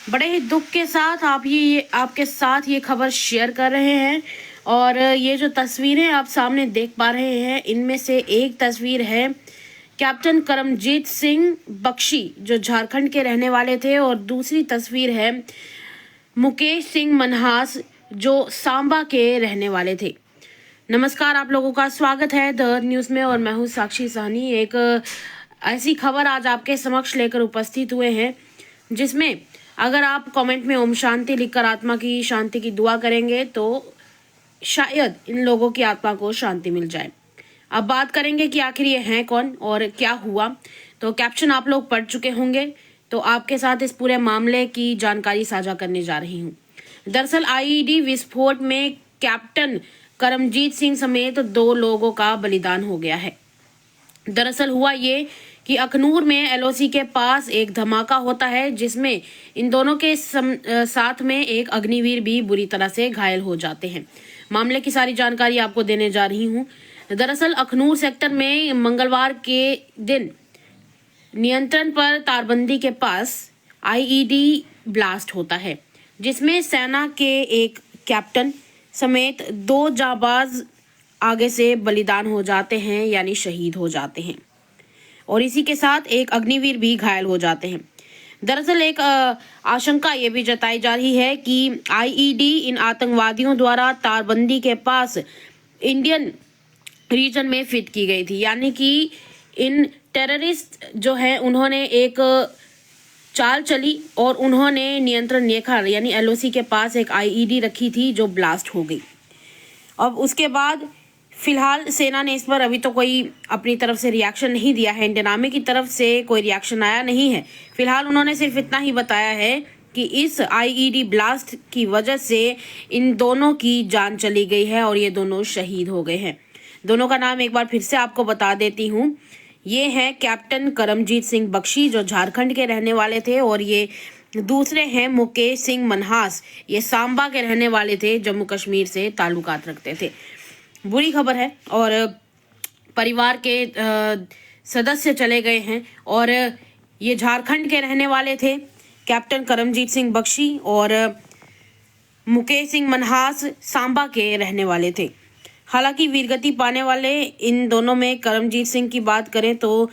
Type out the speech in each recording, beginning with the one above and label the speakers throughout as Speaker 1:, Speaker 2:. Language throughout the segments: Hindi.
Speaker 1: बड़े ही दुख के साथ आपके साथ ये खबर शेयर कर रहे हैं। और ये जो तस्वीरें आप सामने देख पा रहे हैं, इनमें से एक तस्वीर है कैप्टन करमजीत सिंह बख्शी जो झारखंड के रहने वाले थे, और दूसरी तस्वीर है मुकेश सिंह मनहास जो सांबा के रहने वाले थे। नमस्कार, आप लोगों का स्वागत है द न्यूज़ में, और मैं हूँ साक्षी साहनी। एक ऐसी खबर आज आपके समक्ष लेकर उपस्थित हुए हैं जिसमें अगर आप कमेंट में ओम शांति लिखकर आत्मा की शांति की दुआ करेंगे तो शायद इन लोगों की आत्मा को शांति मिल जाए। अब बात करेंगे कि आखिर ये हैं कौन और क्या हुआ। तो कैप्शन आप लोग पढ़ चुके होंगे, तो आपके साथ इस पूरे मामले की जानकारी साझा करने जा रही हूँ। दरअसल आईईडी विस्फोट में कैप्टन करमजीत सिंह समेत 2 लोगों का बलिदान हो गया है। दरअसल हुआ ये कि अखनूर में एलओसी के पास एक धमाका होता है जिसमें इन दोनों के साथ में एक अग्निवीर भी बुरी तरह से घायल हो जाते हैं। मामले की सारी जानकारी आपको देने जा रही हूँ। दरअसल अखनूर सेक्टर में मंगलवार के दिन नियंत्रण पर तारबंदी के पास आईईडी ब्लास्ट होता है जिसमें सेना के एक कैप्टन समेत 2 जाबाज आगे से बलिदान हो जाते हैं, यानी शहीद हो जाते हैं, और इसी के साथ एक अग्निवीर भी घायल हो जाते हैं। दरअसल एक आशंका ये भी जताई जा रही है कि आईईडी इन आतंकवादियों द्वारा तारबंदी के पास इंडियन रीजन में फिट की गई थी, यानी कि इन टेररिस्ट जो है उन्होंने एक चाल चली और उन्होंने नियंत्रण रेखा यानी एलओसी के पास एक आईईडी रखी थी जो ब्लास्ट हो गई। अब उसके बाद फिलहाल सेना ने इस पर अभी तो कोई अपनी तरफ से रिएक्शन नहीं दिया है, इंडियन आर्मी की तरफ से कोई रिएक्शन आया नहीं है। फिलहाल उन्होंने सिर्फ इतना ही बताया है कि इस आईईडी ब्लास्ट की वजह से इन दोनों की जान चली गई है और ये दोनों शहीद हो गए हैं। दोनों का नाम एक बार फिर से आपको बता देती हूँ। ये है कैप्टन करमजीत सिंह बख्शी जो झारखंड के रहने वाले थे, और ये दूसरे हैं मुकेश सिंह मनहास, ये सांबा के रहने वाले थे, जम्मू कश्मीर से ताल्लुकात रखते थे। बुरी खबर है, और परिवार के सदस्य चले गए हैं, और ये झारखंड के रहने वाले थे कैप्टन करमजीत सिंह बख्शी, और मुकेश सिंह मनहास सांबा के रहने वाले थे। हालांकि वीरगति पाने वाले इन दोनों में करमजीत सिंह की बात करें तो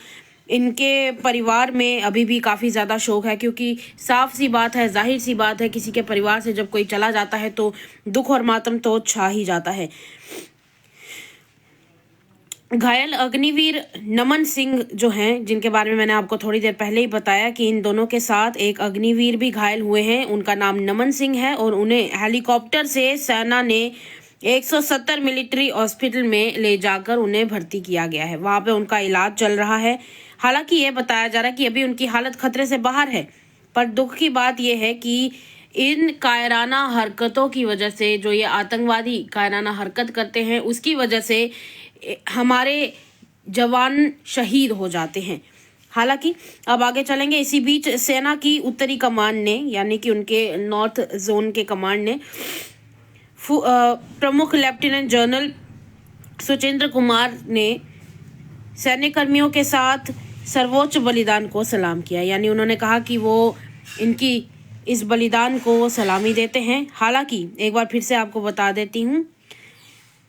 Speaker 1: इनके परिवार में अभी भी काफ़ी ज़्यादा शोक है, क्योंकि साफ सी बात है, जाहिर सी बात है, किसी के परिवार से जब कोई चला जाता है तो दुख और मातम तो छा ही जाता है। घायल अग्निवीर नमन सिंह जो हैं, जिनके बारे में मैंने आपको थोड़ी देर पहले ही बताया कि इन दोनों के साथ एक अग्निवीर भी घायल हुए हैं, उनका नाम नमन सिंह है, और उन्हें हेलीकॉप्टर से सेना ने 170 मिलिट्री हॉस्पिटल में ले जाकर उन्हें भर्ती किया गया है। वहां पे उनका इलाज चल रहा है। हालांकि ये बताया जा रहा है कि अभी उनकी हालत खतरे से बाहर है, पर दुख की बात यह है कि इन कायराना हरकतों की वजह से, जो ये आतंकवादी कायराना हरकत करते हैं, उसकी वजह से हमारे जवान शहीद हो जाते हैं। हालांकि अब आगे चलेंगे। इसी बीच सेना की उत्तरी कमान ने, यानी कि उनके नॉर्थ जोन के कमांड ने प्रमुख लेफ्टिनेंट जनरल सुचेंद्र कुमार ने सैन्य कर्मियों के साथ सर्वोच्च बलिदान को सलाम किया, यानी उन्होंने कहा कि वो इनकी इस बलिदान को सलामी देते हैं। हालांकि एक बार फिर से आपको बता देती हूँ,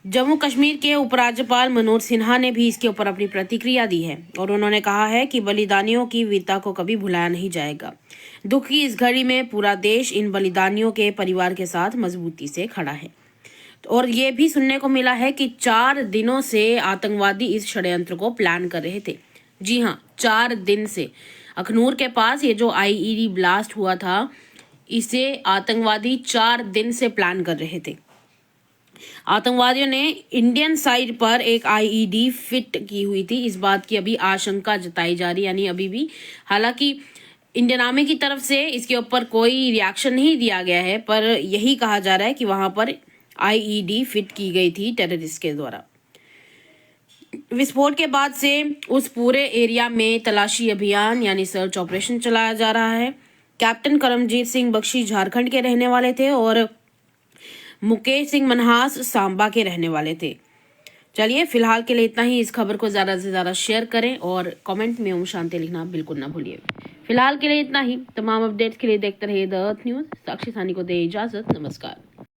Speaker 1: जम्मू कश्मीर के उपराज्यपाल मनोज सिन्हा ने भी इसके ऊपर अपनी प्रतिक्रिया दी है, और उन्होंने कहा है कि बलिदानियों की वीरता को कभी भुलाया नहीं जाएगा। दुख की इस घड़ी में पूरा देश इन बलिदानियों के परिवार के साथ मजबूती से खड़ा है। और ये भी सुनने को मिला है कि 4 दिनों से आतंकवादी इस षड्यंत्र को प्लान कर रहे थे। जी हाँ, 4 दिन से अखनूर के पास ये जो आईईडी ब्लास्ट हुआ था, इसे आतंकवादी 4 दिन से प्लान कर रहे थे। आतंकवादियों ने इंडियन साइड पर एक आईईडी फिट की हुई थी, इस बात की अभी आशंका जताई जा रही, यानी अभी भी। हालांकि इंडियन आर्मी की तरफ से इसके ऊपर कोई रिएक्शन नहीं दिया गया है, पर यही कहा जा रहा है कि वहां पर आईईडी फिट की गई थी टेररिस्ट के द्वारा। विस्फोट के बाद से उस पूरे एरिया में तलाशी अभियान यानी सर्च ऑपरेशन चलाया जा रहा है। कैप्टन करमजीत सिंह बख्शी झारखंड के रहने वाले थे, और मुकेश सिंह मनहास सांबा के रहने वाले थे। चलिए फिलहाल के लिए इतना ही। इस खबर को ज़्यादा से ज़्यादा शेयर करें और कमेंट में ओम शांति लिखना बिल्कुल ना भूलिए। फिलहाल के लिए इतना ही। तमाम अपडेट्स के लिए देखते रहिए द अर्थ न्यूज़। साक्षी सानी को दे इजाज़त। नमस्कार।